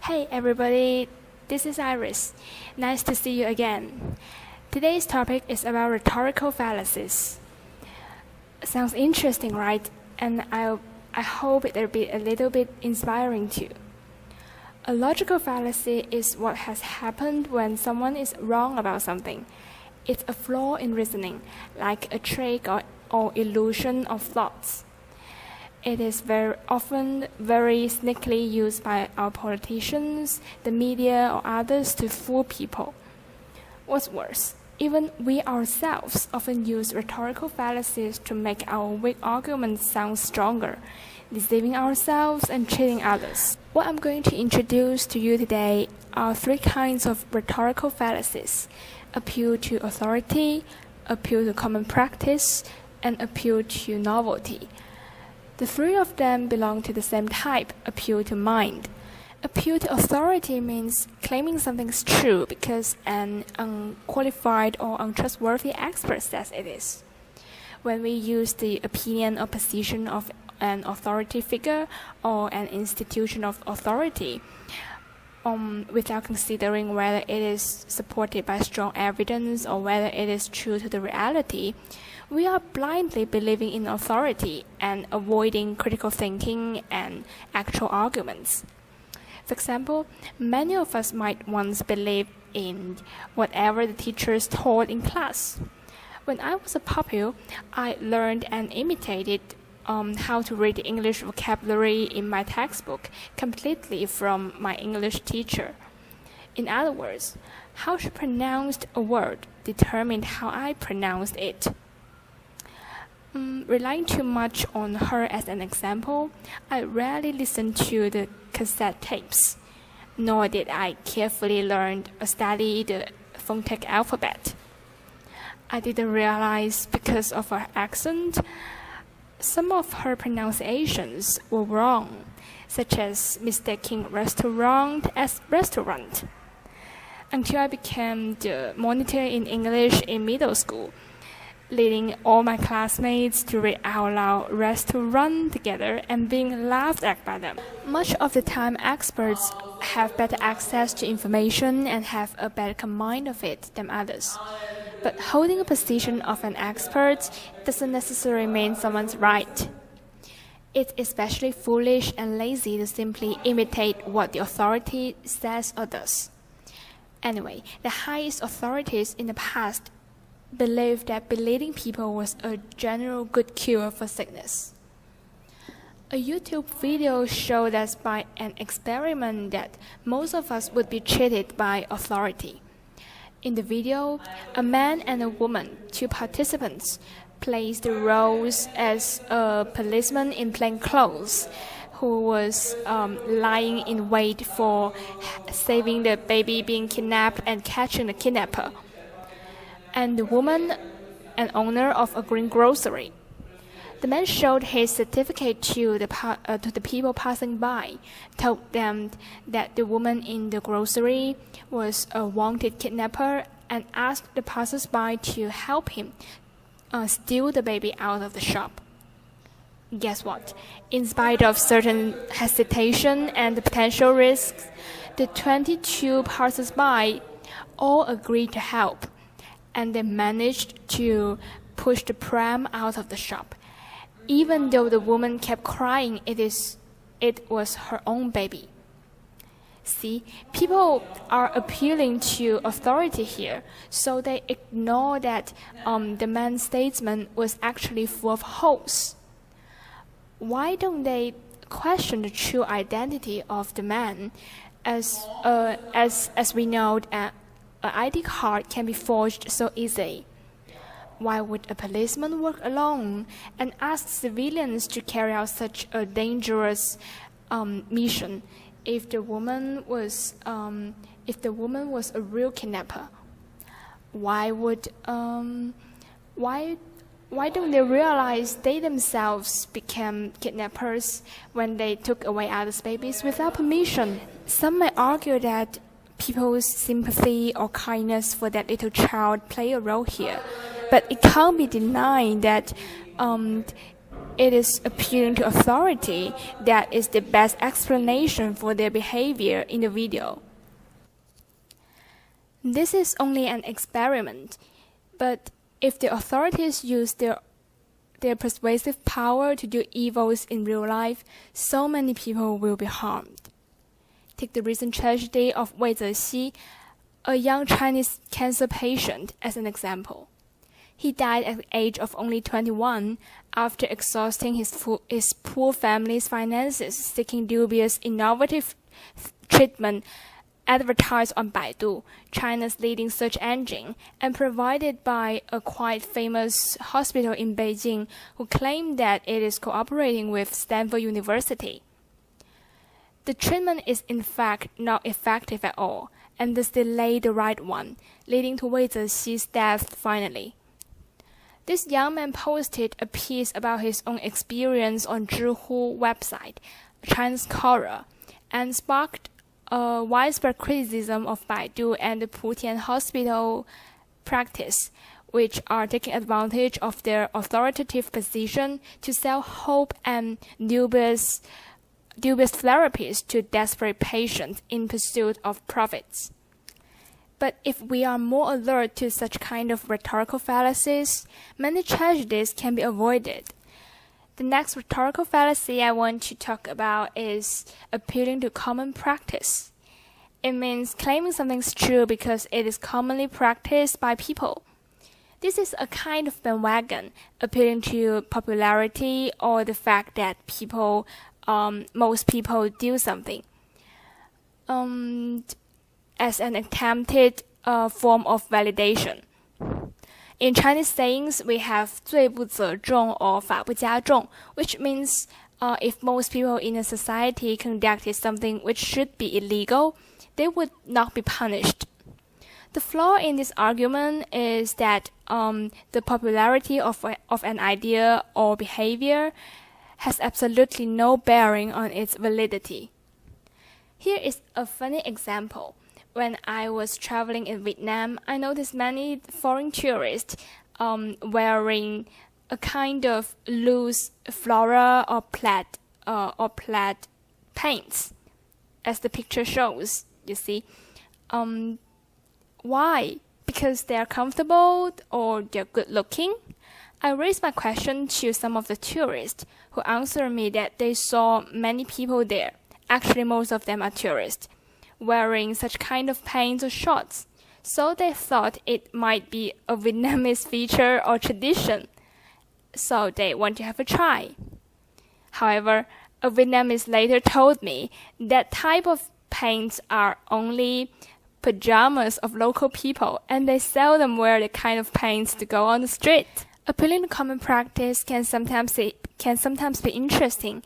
Hey everybody, this is Iris. Nice to see you again. Today's topic is about rhetorical fallacies. Sounds interesting, right? And I hope it'll be a little bit inspiring too. A logical fallacy is what has happened when someone is wrong about something. It's a flaw in reasoning, like a trick or illusion of thoughts. It is very often very sneakily used by our politicians, the media, or others to fool people. What's worse, even we ourselves often use rhetorical fallacies to make our weak arguments sound stronger, deceiving ourselves and cheating others. What I'm going to introduce to you today are three kinds of rhetorical fallacies: appeal to authority, appeal to common practice, and appeal to novelty. The three of them belong to the same type, appeal to mind. Appeal to authority means claiming something's true because an unqualified or untrustworthy expert says it is. When we use the opinion or position of an authority figure or an institution of authority, without considering whether it is supported by strong evidence or whether it is true to the reality, we are blindly believing in authority and avoiding critical thinking and actual arguments. For example, many of us might once believe in whatever the teachers taught in class. When I was a pupil, I learned and imitated how to read the English vocabulary in my textbook completely from my English teacher. In other words, how she pronounced a word determined how I pronounced it. Relying too much on her as an example, I rarely listened to the cassette tapes, nor did I carefully learn or study the phonetic alphabet. I didn't realize because of her accent, some of her pronunciations were wrong, such as mistaking restaurant as restaurant. Until I became the monitor in English in middle school, leading all my classmates to read out loud restaurant together and being laughed at by them. Much of the time, experts have better access to information and have a better command of it than others. But holding a position of an expert doesn't necessarily mean someone's right. It's especially foolish and lazy to simply imitate what the authority says or does. Anyway, the highest authorities in the past believed that believing people was a general good cure for sickness. A YouTube video showed us by an experiment that most of us would be cheated by authority. In the video, a man and a woman, two participants, placed the roles as a policeman in plain clothes who was lying in wait for saving the baby being kidnapped and catching the kidnapper, and the woman, an owner of a green grocery. The man showed his certificate to the people passing by, told them that the woman in the grocery was a wanted kidnapper, and asked the passers-by to help him steal the baby out of the shop. Guess what? In spite of certain hesitation and the potential risks, the 22 passers-by all agreed to help, and they managed to push the pram out of the shop, even though the woman kept crying it was her own baby. See, people are appealing to authority here, so they ignore that the man's statement was actually full of holes. Why don't they question the true identity of the man, as we know that an ID card can be forged so easily? Why would a policeman work alone and ask civilians to carry out such a dangerous mission if the woman was a real kidnapper? Why don't they realize they themselves became kidnappers when they took away others' babies without permission? Some may argue that people's sympathy or kindness for that little child play a role here, but it can't be denied that it is appealing to authority that is the best explanation for their behavior in the video. This is only an experiment, but if the authorities use their persuasive power to do evils in real life, so many people will be harmed. Take the recent tragedy of Wei Zexi, a young Chinese cancer patient, as an example. He died at the age of only 21 after exhausting his poor family's finances seeking dubious innovative treatment advertised on Baidu, China's leading search engine, and provided by a quite famous hospital in Beijing who claimed that it is cooperating with Stanford University. The treatment is in fact not effective at all, and thus delayed the right one, leading to Wei Zexi's death finally. This young man posted a piece about his own experience on Zhihu website, a Chinese scholar, and sparked a widespread criticism of Baidu and the Putian hospital practice, which are taking advantage of their authoritative position to sell hope and dubious therapies to desperate patients in pursuit of profits. But if we are more alert to such kind of rhetorical fallacies, many tragedies can be avoided. The next rhetorical fallacy I want to talk about is appealing to common practice. It means claiming something's true because it is commonly practiced by people. This is a kind of bandwagon, appealing to popularity or the fact that most people do something, as an attempted form of validation. In Chinese sayings, we have 罪不责众 or 法不加重, which means if most people in a society conducted something which should be illegal, they would not be punished. The flaw in this argument is that the popularity of an idea or behavior has absolutely no bearing on its validity. Here is a funny example. When I was traveling in Vietnam, I noticed many foreign tourists wearing a kind of loose flora or plaid paints, as the picture shows, you see. Why? Because they are comfortable or they're good looking? I raised my question to some of the tourists, who answered me that they saw many people there. Actually, most of them are tourists, wearing such kind of paints or shorts, so they thought it might be a Vietnamese feature or tradition, so they want to have a try. However, a Vietnamese later told me that type of paints are only pajamas of local people, and they seldom wear the kind of paints to go on the street. Appealing to common practice can sometimes be interesting,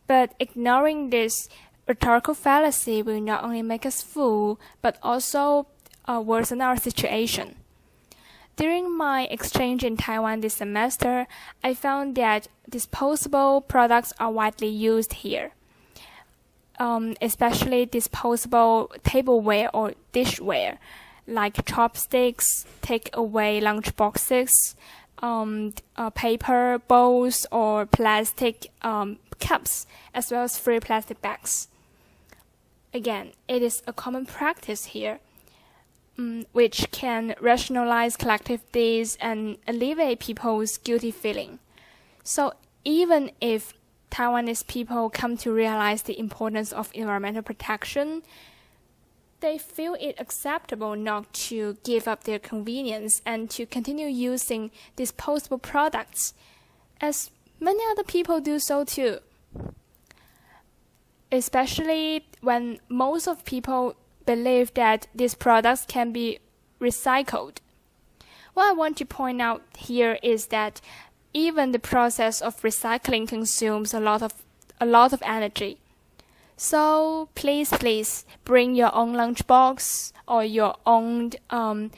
but ignoring this rhetorical fallacy will not only make us fool, but also worsen our situation. During my exchange in Taiwan this semester, I found that disposable products are widely used here, especially disposable tableware or dishware, like chopsticks, take-away lunch boxes, paper bowls, or plastic cups, as well as free plastic bags. Again, it is a common practice here, which can rationalize collective deeds and alleviate people's guilty feeling. So even if Taiwanese people come to realize the importance of environmental protection, they feel it acceptable not to give up their convenience and to continue using disposable products, as many other people do so too. Especially when most of people believe that these products can be recycled. What I want to point out here is that even the process of recycling consumes a lot of energy. So please bring your own lunchbox or your own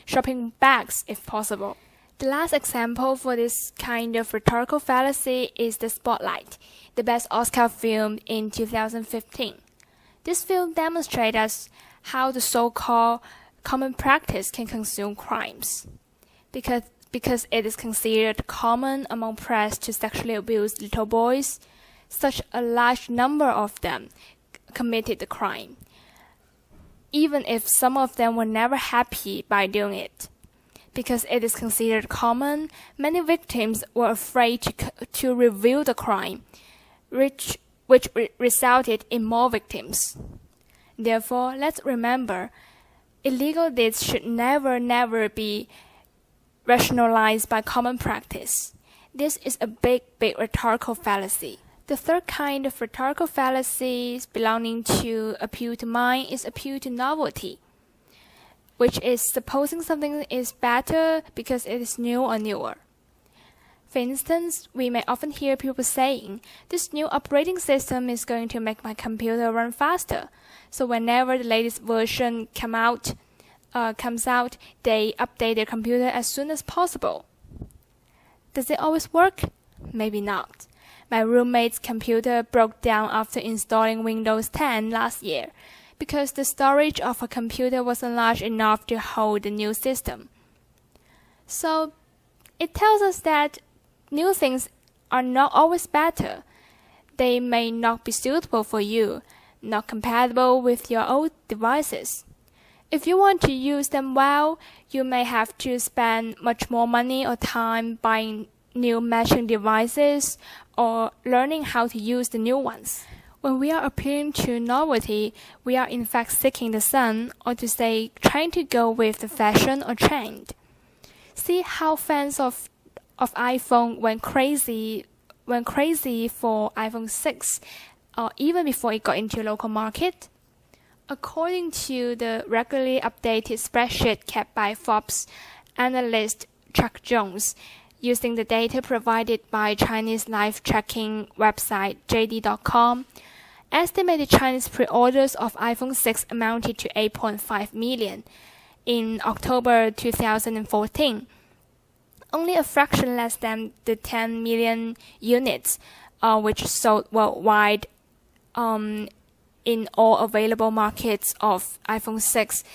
shopping bags if possible. The last example for this kind of rhetorical fallacy is The Spotlight, the best Oscar film in 2015. This film demonstrates us how the so-called common practice can consume crimes. Because because it is considered common among press to sexually abuse little boys. Such a large number of them committed the crime, even if some of them were never happy by doing it. Because it is considered common, many victims were afraid to reveal the crime, which resulted in more victims. Therefore, let's remember, illegal deeds should never be rationalized by common practice. This is a big rhetorical fallacy. The third kind of rhetorical fallacies belonging to appeal to mind is appeal to novelty, which is supposing something is better because it is new or newer. For instance, we may often hear people saying, this new operating system is going to make my computer run faster, so whenever the latest version comes out, they update their computer as soon as possible. Does it always work? Maybe not. My roommate's computer broke down after installing Windows 10 last year because the storage of her computer wasn't large enough to hold the new system. So, it tells us that new things are not always better. They may not be suitable for you, not compatible with your old devices. If you want to use them well, you may have to spend much more money or time buying new matching devices or learning how to use the new ones. When we are appealing to novelty, we are in fact seeking the sun, or to say, trying to go with the fashion or trend. See how fans of iPhone went crazy for iPhone 6, or even before it got into local market. According to the regularly updated spreadsheet kept by Forbes analyst Chuck Jones, using the data provided by Chinese live tracking website JD.com, estimated Chinese pre-orders of iPhone 6 amounted to 8.5 million in October 2014, only a fraction less than the 10 million units which sold worldwide in all available markets of iPhone 6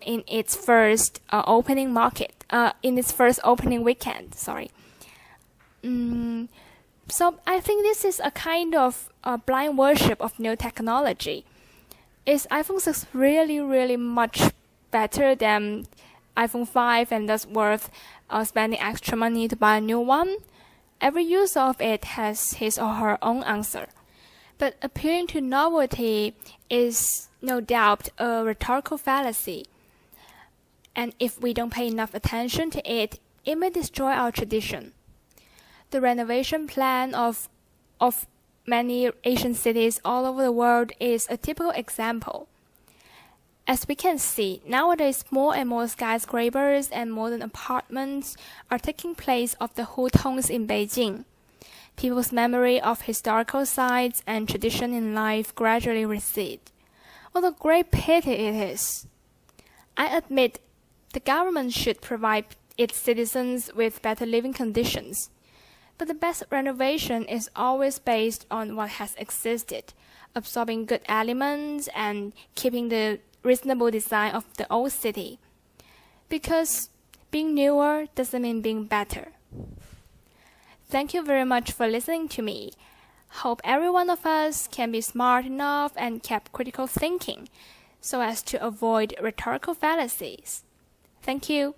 in its first opening weekend. So I think this is a kind of blind worship of new technology. Is iPhone 6 really much better than iPhone 5 and thus worth spending extra money to buy a new one? Every user of it has his or her own answer. But appealing to novelty is no doubt a rhetorical fallacy. And if we don't pay enough attention to it, it may destroy our tradition. The renovation plan of many Asian cities all over the world is a typical example. As we can see, nowadays more and more skyscrapers and modern apartments are taking place of the hutongs in Beijing. People's memory of historical sites and tradition in life gradually recede. What a great pity it is. I admit the government should provide its citizens with better living conditions. But the best renovation is always based on what has existed, absorbing good elements and keeping the reasonable design of the old city. Because being newer doesn't mean being better. Thank you very much for listening to me. Hope every one of us can be smart enough and keep critical thinking so as to avoid rhetorical fallacies. Thank you.